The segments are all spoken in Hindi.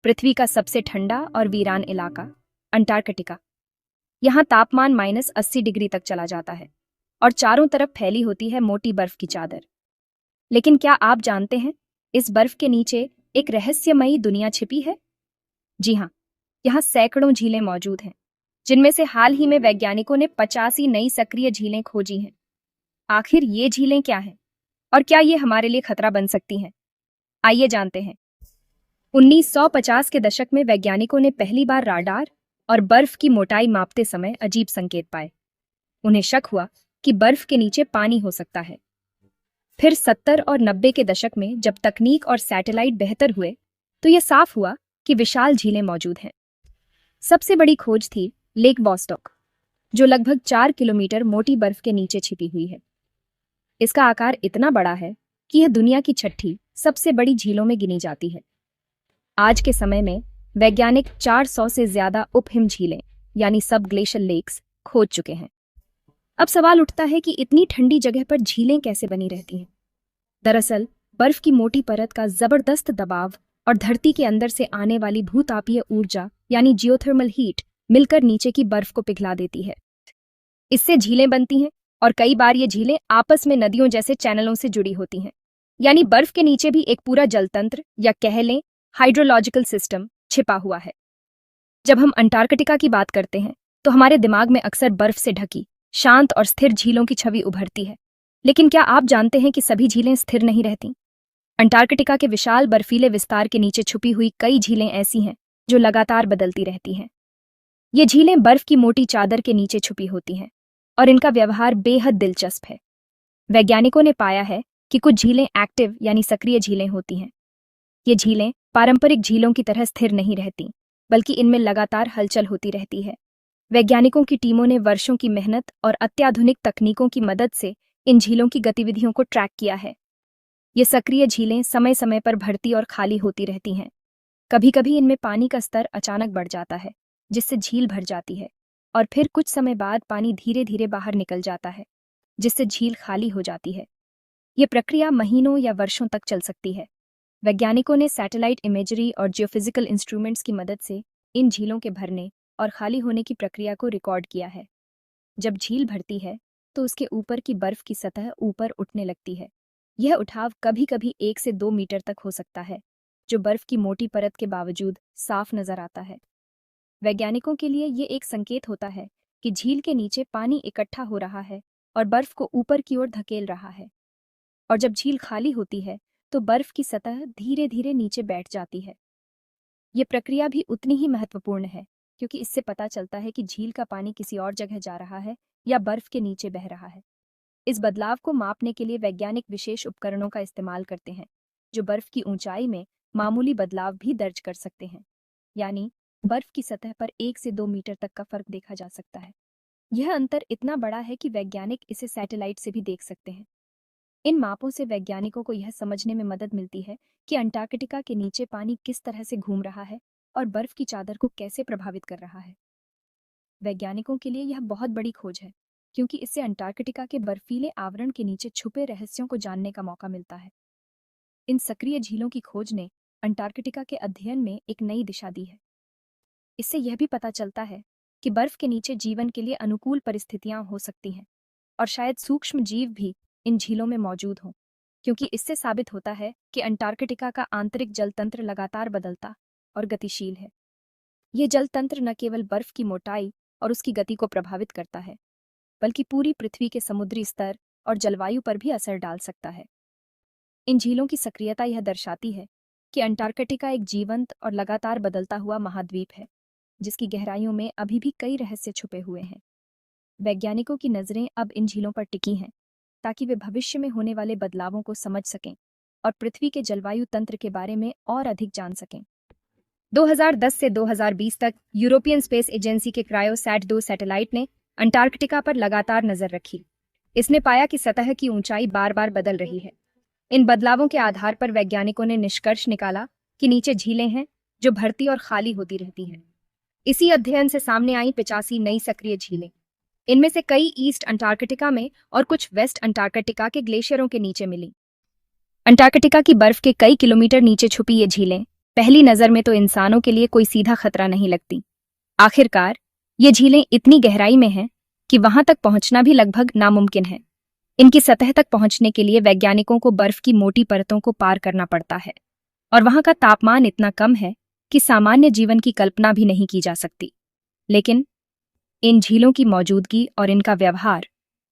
पृथ्वी का सबसे ठंडा और वीरान इलाका अंटार्कटिका। यहाँ तापमान -80 डिग्री तक चला जाता है और चारों तरफ फैली होती है मोटी बर्फ की चादर। लेकिन क्या आप जानते हैं, इस बर्फ के नीचे एक रहस्यमयी दुनिया छिपी है? जी हाँ, यहाँ सैकड़ों झीलें मौजूद हैं, जिनमें से हाल ही में वैज्ञानिकों ने 85 नई सक्रिय झीलें खोजी हैं। आखिर ये झीलें क्या हैं और क्या ये हमारे लिए खतरा बन सकती हैं? आइए जानते हैं। 1950 के दशक में वैज्ञानिकों ने पहली बार राडार और बर्फ की मोटाई मापते समय अजीब संकेत पाए। उन्हें शक हुआ कि बर्फ के नीचे पानी हो सकता है। फिर 70 और 90 के दशक में जब तकनीक और सैटेलाइट बेहतर हुए, तो यह साफ हुआ कि विशाल झीलें मौजूद हैं। सबसे बड़ी खोज थी लेक वॉस्टॉक, जो लगभग 4 किलोमीटर मोटी बर्फ के नीचे छिपी हुई है। इसका आकार इतना बड़ा है कि यह दुनिया की छठी सबसे बड़ी झीलों में गिनी जाती है। आज के समय में वैज्ञानिक 400 से ज्यादा उपहिम झीलें यानी सब ग्लेशियल लेक्स खोज चुके हैं। अब सवाल उठता है कि इतनी ठंडी जगह पर झीलें कैसे बनी रहती हैं? दरअसल बर्फ की मोटी परत का जबरदस्त दबाव और धरती के अंदर से आने वाली भूतापीय ऊर्जा यानी जियोथर्मल हीट मिलकर नीचे की बर्फ को पिघला देती है। इससे झीलें बनती हैं और कई बार ये झीलें आपस में नदियों जैसे चैनलों से जुड़ी होती हैं। यानी बर्फ के नीचे भी एक पूरा जलतंत्र या कह लें हाइड्रोलॉजिकल सिस्टम छिपा हुआ है। जब हम अंटार्कटिका की बात करते हैं तो हमारे दिमाग में अक्सर बर्फ से ढकी शांत और स्थिर झीलों की छवि उभरती है। लेकिन क्या आप जानते हैं कि सभी झीलें स्थिर नहीं रहती? अंटार्कटिका के विशाल बर्फीले विस्तार के नीचे छुपी हुई कई झीलें ऐसी हैं जो लगातार बदलती रहती हैं। ये झीलें बर्फ की मोटी चादर के नीचे छुपी होती हैं और इनका व्यवहार बेहद दिलचस्प है। वैज्ञानिकों ने पाया है कि कुछ झीलें एक्टिव यानी सक्रिय झीलें होती हैं। ये झीलें पारंपरिक झीलों की तरह स्थिर नहीं रहती, बल्कि इनमें लगातार हलचल होती रहती है। वैज्ञानिकों की टीमों ने वर्षों की मेहनत और अत्याधुनिक तकनीकों की मदद से इन झीलों की गतिविधियों को ट्रैक किया है। ये सक्रिय झीलें समय समय पर भरती और खाली होती रहती हैं। कभी कभी इनमें पानी का स्तर अचानक बढ़ जाता है, जिससे झील भर जाती है, और फिर कुछ समय बाद पानी धीरे धीरे बाहर निकल जाता है, जिससे झील खाली हो जाती है। ये प्रक्रिया महीनों या वर्षों तक चल सकती है। वैज्ञानिकों ने सैटेलाइट इमेजरी और जियोफिजिकल इंस्ट्रूमेंट्स की मदद से इन झीलों के भरने और खाली होने की प्रक्रिया को रिकॉर्ड किया है। जब झील भरती है तो उसके ऊपर की बर्फ की सतह ऊपर उठने लगती है। यह उठाव कभी कभी 1 से 2 मीटर तक हो सकता है, जो बर्फ की मोटी परत के बावजूद साफ नजर आता है। वैज्ञानिकों के लिए ये एक संकेत होता है कि झील के नीचे पानी इकट्ठा हो रहा है और बर्फ को ऊपर की ओर धकेल रहा है। और जब झील खाली होती है तो बर्फ की सतह धीरे धीरे नीचे बैठ जाती है। ये प्रक्रिया भी उतनी ही महत्वपूर्ण है, क्योंकि इससे पता चलता है कि झील का पानी किसी और जगह जा रहा है या बर्फ के नीचे बह रहा है। इस बदलाव को मापने के लिए वैज्ञानिक विशेष उपकरणों का इस्तेमाल करते हैं, जो बर्फ की ऊंचाई में मामूली बदलाव भी दर्ज कर सकते हैं। यानी बर्फ की सतह पर 1 से 2 मीटर तक का फर्क देखा जा सकता है। यह अंतर इतना बड़ा है कि वैज्ञानिक इसे सैटेलाइट से भी देख सकते हैं। इन मापों से वैज्ञानिकों को यह समझने में मदद मिलती है कि अंटार्कटिका के नीचे पानी किस तरह से घूम रहा है और बर्फ की चादर को कैसे प्रभावित कर रहा है। वैज्ञानिकों के लिए यह बहुत बड़ी खोज है, क्योंकि इससे अंटार्कटिका के बर्फीले आवरण के नीचे छुपे रहस्यों को जानने का मौका मिलता है। इन सक्रिय झीलों की खोज ने अंटार्कटिका के अध्ययन में एक नई दिशा दी है। इससे यह भी पता चलता है कि बर्फ के नीचे जीवन के लिए अनुकूल परिस्थितियां हो सकती हैं और शायद सूक्ष्म जीव भी इन झीलों में मौजूद हों, क्योंकि इससे साबित होता है कि अंटार्कटिका का आंतरिक जल तंत्र लगातार बदलता और गतिशील है। ये जल तंत्र न केवल बर्फ की मोटाई और उसकी गति को प्रभावित करता है, बल्कि पूरी पृथ्वी के समुद्री स्तर और जलवायु पर भी असर डाल सकता है। इन झीलों की सक्रियता यह दर्शाती है कि अंटार्कटिका एक जीवंत और लगातार बदलता हुआ महाद्वीप है, जिसकी गहराइयों में अभी भी कई रहस्य छुपे हुए हैं। वैज्ञानिकों की नजरें अब इन झीलों पर टिकी हैं, ताकि वे भविष्य में होने वाले बदलावों को समझ सकें और पृथ्वी के जलवायु तंत्र के बारे में और अधिक जान सकें। 2010 से 2020 तक यूरोपियन स्पेस एजेंसी के क्रायोसैट 2 सैटेलाइट ने अंटार्कटिका पर लगातार नजर रखी। इसने पाया कि सतह की ऊंचाई बार बार बदल रही है। इन बदलावों के आधार पर वैज्ञानिकों ने निष्कर्ष निकाला कि नीचे झीलें हैं जो भरती और खाली होती रहती हैं। इसी अध्ययन से सामने आई 85 नई सक्रिय झीलें। इनमें से कई ईस्ट अंटार्कटिका में और कुछ वेस्ट अंटार्कटिका के ग्लेशियरों के नीचे मिली। अंटार्कटिका की बर्फ के कई किलोमीटर नीचे छुपी ये झीलें पहली नजर में तो इंसानों के लिए कोई सीधा खतरा नहीं लगती। आखिरकार ये झीलें इतनी गहराई में हैं कि वहां तक पहुंचना भी लगभग नामुमकिन है। इनकी सतह तक पहुंचने के लिए वैज्ञानिकों को बर्फ की मोटी परतों को पार करना पड़ता है, और वहां का तापमान इतना कम है कि सामान्य जीवन की कल्पना भी नहीं की जा सकती। लेकिन इन झीलों की मौजूदगी और इनका व्यवहार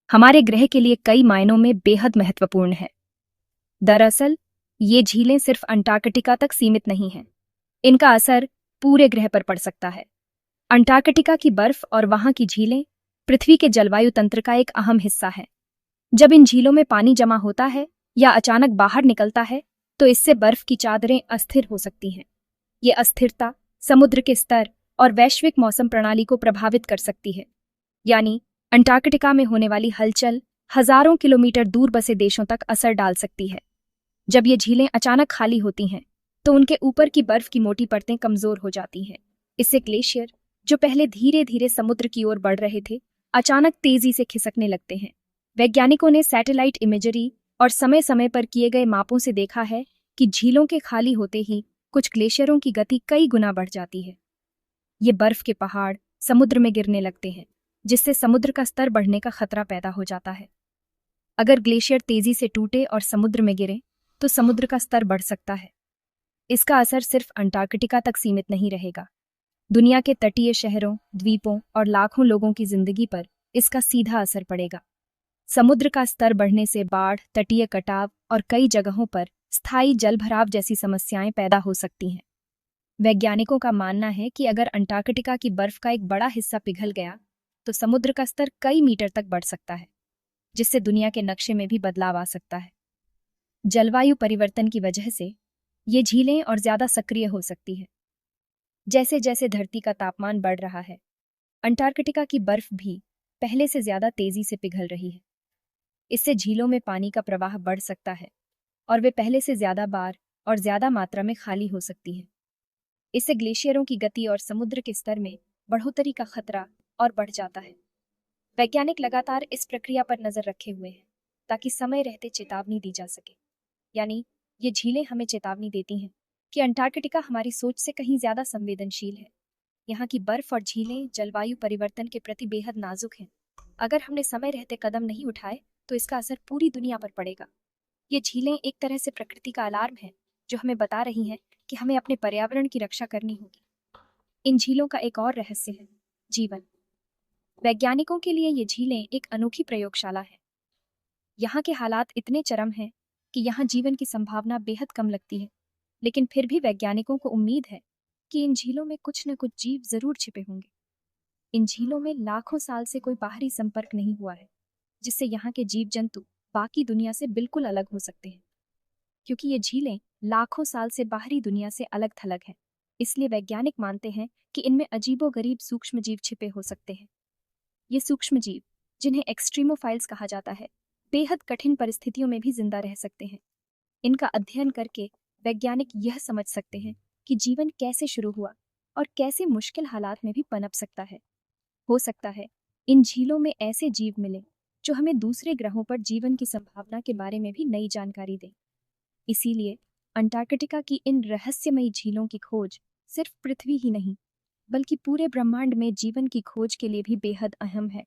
हमारे ग्रह के लिए कई मायनों में बेहद महत्वपूर्ण है। दरअसल ये झीलें सिर्फ अंटार्कटिका तक सीमित नहीं हैं, इनका असर पूरे ग्रह पर पड़ सकता है। अंटार्कटिका की बर्फ और वहां की झीलें पृथ्वी के जलवायु तंत्र का एक अहम हिस्सा है। जब इन झीलों में पानी जमा होता है या अचानक बाहर निकलता है तो इससे बर्फ की चादरें अस्थिर हो सकती हैं। ये अस्थिरता समुद्र के स्तर और वैश्विक मौसम प्रणाली को प्रभावित कर सकती है। यानी अंटार्कटिका में होने वाली हलचल हजारों किलोमीटर दूर बसे देशों तक असर डाल सकती है। जब ये झीलें अचानक खाली होती हैं तो उनके ऊपर की बर्फ की मोटी परतें कमजोर हो जाती हैं। इससे ग्लेशियर, जो पहले धीरे धीरे समुद्र की ओर बढ़ रहे थे, अचानक तेजी से खिसकने लगते हैं। वैज्ञानिकों ने सैटेलाइट इमेजरी और समय समय पर किए गए मापों से देखा है कि झीलों के खाली होते ही कुछ ग्लेशियरों की गति कई गुना बढ़ जाती है। ये बर्फ के पहाड़ समुद्र में गिरने लगते हैं, जिससे समुद्र का स्तर बढ़ने का खतरा पैदा हो जाता है। अगर ग्लेशियर तेजी से टूटे और समुद्र में गिरे तो समुद्र का स्तर बढ़ सकता है। इसका असर सिर्फ अंटार्कटिका तक सीमित नहीं रहेगा। दुनिया के तटीय शहरों, द्वीपों और लाखों लोगों की जिंदगी पर इसका सीधा असर पड़ेगा। समुद्र का स्तर बढ़ने से बाढ़, तटीय कटाव और कई जगहों पर स्थायी जलभराव जैसी समस्याएं पैदा हो सकती हैं। वैज्ञानिकों का मानना है कि अगर अंटार्कटिका की बर्फ का एक बड़ा हिस्सा पिघल गया तो समुद्र का स्तर कई मीटर तक बढ़ सकता है, जिससे दुनिया के नक्शे में भी बदलाव आ सकता है। जलवायु परिवर्तन की वजह से ये झीलें और ज्यादा सक्रिय हो सकती है। जैसे जैसे धरती का तापमान बढ़ रहा है, अंटार्कटिका की बर्फ भी पहले से ज्यादा तेजी से पिघल रही है। इससे झीलों में पानी का प्रवाह बढ़ सकता है और वे पहले से ज्यादा बार और ज्यादा मात्रा में खाली हो सकती है। इससे ग्लेशियरों की गति और समुद्र के स्तर में बढ़ोतरी का खतरा और बढ़ जाता है। वैज्ञानिक लगातार इस प्रक्रिया पर नजर रखे हुए हैं ताकि समय रहते चेतावनी दी जा सके। यानी ये झीलें हमें चेतावनी देती हैं कि अंटार्कटिका हमारी सोच से कहीं ज्यादा संवेदनशील है। यहाँ की बर्फ और झीलें जलवायु परिवर्तन के प्रति बेहद नाजुक हैं। अगर हमने समय रहते कदम नहीं उठाए तो इसका असर पूरी दुनिया पर पड़ेगा। ये झीलें एक तरह से प्रकृति का अलार्म है, जो हमें बता रही हैं कि हमें अपने पर्यावरण की रक्षा करनी होगी। इन झीलों का एक और रहस्य है जीवन। वैज्ञानिकों के लिए ये झीलें एक अनोखी प्रयोगशाला है। यहाँ के हालात इतने चरम हैं कि यहाँ जीवन की संभावना बेहद कम लगती है, लेकिन फिर भी वैज्ञानिकों को उम्मीद है कि इन झीलों में कुछ न कुछ जीव जरूर छिपे होंगे। इन झीलों में लाखों साल से कोई बाहरी संपर्क नहीं हुआ है, जिससे यहाँ के जीव जंतु बाकी दुनिया से बिल्कुल अलग हो सकते हैं। क्योंकि ये झीलें लाखों साल से बाहरी दुनिया से अलग थलग हैं, इसलिए वैज्ञानिक मानते हैं कि इनमें अजीबोगरीब सूक्ष्मजीव छिपे हो सकते हैं। ये सूक्ष्मजीव, जिन्हें एक्सट्रीमोफाइल्स कहा जाता है, बेहद कठिन परिस्थितियों में भी जिंदा रह सकते हैं। इनका अध्ययन करके वैज्ञानिक यह समझ सकते हैं कि जीवन कैसे शुरू हुआ और कैसे मुश्किल हालात में भी पनप सकता है। हो सकता है इन झीलों में ऐसे जीव मिले जो हमें दूसरे ग्रहों पर जीवन की संभावना के बारे में भी नई जानकारी दें। इसीलिए अंटार्कटिका की इन रहस्यमयी झीलों की खोज सिर्फ पृथ्वी ही नहीं, बल्कि पूरे ब्रह्मांड में जीवन की खोज के लिए भी बेहद अहम है।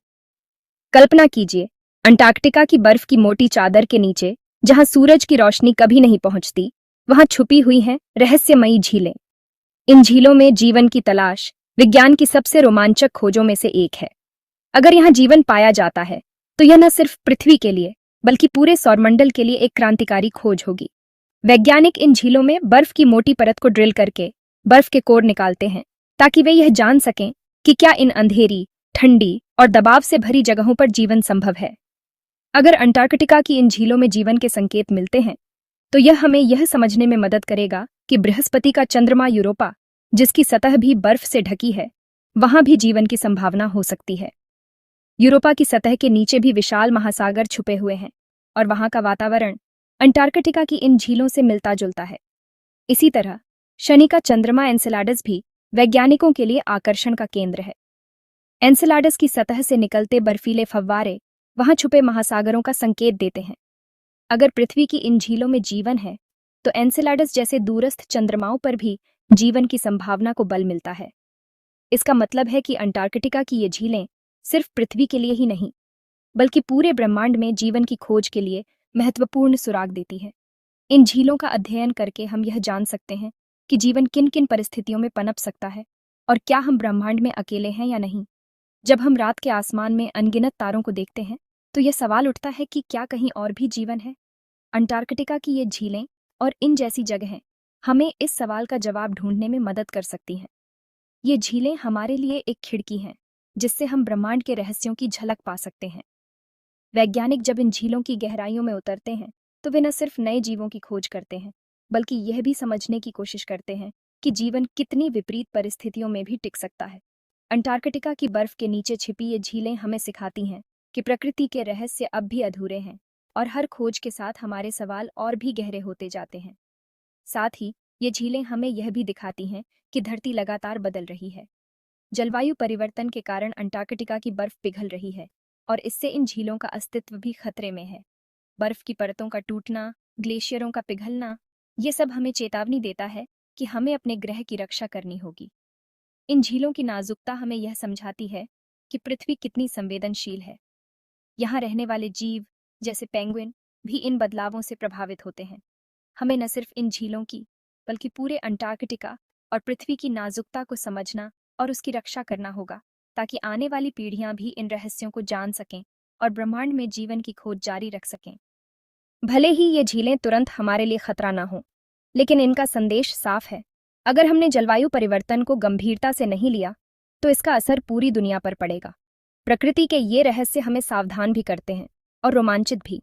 कल्पना कीजिए, अंटार्कटिका की बर्फ की मोटी चादर के नीचे, जहां सूरज की रोशनी कभी नहीं पहुंचती, वहां छुपी हुई हैं रहस्यमयी झीलें। इन झीलों में जीवन की तलाश विज्ञान की सबसे रोमांचक खोजों में से एक है। अगर यहाँ जीवन पाया जाता है तो यह न सिर्फ पृथ्वी के लिए बल्कि पूरे सौरमंडल के लिए एक क्रांतिकारी खोज होगी। वैज्ञानिक इन झीलों में बर्फ की मोटी परत को ड्रिल करके बर्फ के कोर निकालते हैं ताकि वे यह जान सकें कि क्या इन अंधेरी, ठंडी और दबाव से भरी जगहों पर जीवन संभव है। अगर अंटार्कटिका की इन झीलों में जीवन के संकेत मिलते हैं तो यह हमें यह समझने में मदद करेगा कि बृहस्पति का चंद्रमा यूरोपा, जिसकी सतह भी बर्फ से ढकी है, वहां भी जीवन की संभावना हो सकती है। यूरोपा की सतह के नीचे भी विशाल महासागर छुपे हुए हैं और वहां का वातावरण अंटार्कटिका की इन झीलों से मिलता जुलता है। इसी तरह शनि का चंद्रमा एन्सेलाडस भी वैज्ञानिकों के लिए आकर्षण का केंद्र है। एन्सेलाडस की सतह से निकलते बर्फीले फव्वारे वहां छुपे महासागरों का संकेत देते हैं। अगर पृथ्वी की इन झीलों में जीवन है तो एनसेलाडस जैसे दूरस्थ चंद्रमाओं पर भी जीवन की संभावना को बल मिलता है। इसका मतलब है कि अंटार्कटिका की ये झीलें सिर्फ पृथ्वी के लिए ही नहीं, बल्कि पूरे ब्रह्मांड में जीवन की खोज के लिए महत्वपूर्ण सुराग देती है। इन झीलों का अध्ययन करके हम यह जान सकते हैं कि जीवन किन किन परिस्थितियों में पनप सकता है और क्या हम ब्रह्मांड में अकेले हैं या नहीं। जब हम रात के आसमान में अनगिनत तारों को देखते हैं तो यह सवाल उठता है कि क्या कहीं और भी जीवन है। अंटार्कटिका की ये झीलें और इन जैसी जगहें हमें इस सवाल का जवाब ढूंढने में मदद कर सकती हैं। ये झीलें हमारे लिए एक खिड़की हैं जिससे हम ब्रह्मांड के रहस्यों की झलक पा सकते हैं। वैज्ञानिक जब इन झीलों की गहराइयों में उतरते हैं तो वे न सिर्फ नए जीवों की खोज करते हैं, बल्कि यह भी समझने की कोशिश करते हैं कि जीवन कितनी विपरीत परिस्थितियों में भी टिक सकता है। अंटार्कटिका की बर्फ के नीचे छिपी ये झीलें हमें सिखाती हैं कि प्रकृति के रहस्य अब भी अधूरे हैं और हर खोज के साथ हमारे सवाल और भी गहरे होते जाते हैं। साथ ही ये झीलें हमें यह भी दिखाती हैं कि धरती लगातार बदल रही है। जलवायु परिवर्तन के कारण अंटार्कटिका की बर्फ पिघल रही है और इससे इन झीलों का अस्तित्व भी खतरे में है। बर्फ की परतों का टूटना, ग्लेशियरों का पिघलना, ये सब हमें चेतावनी देता है कि हमें अपने ग्रह की रक्षा करनी होगी। इन झीलों की नाजुकता हमें यह समझाती है कि पृथ्वी कितनी संवेदनशील है। यहाँ रहने वाले जीव जैसे पेंगुइन भी इन बदलावों से प्रभावित होते हैं। हमें न सिर्फ इन झीलों की बल्कि पूरे अंटार्कटिका और पृथ्वी की नाजुकता को समझना और उसकी रक्षा करना होगा, ताकि आने वाली पीढ़ियां भी इन रहस्यों को जान सकें और ब्रह्मांड में जीवन की खोज जारी रख सकें। भले ही ये झीलें तुरंत हमारे लिए खतरा ना हो, लेकिन इनका संदेश साफ है। अगर हमने जलवायु परिवर्तन को गंभीरता से नहीं लिया तो इसका असर पूरी दुनिया पर पड़ेगा। प्रकृति के ये रहस्य हमें सावधान भी करते हैं और रोमांचित भी।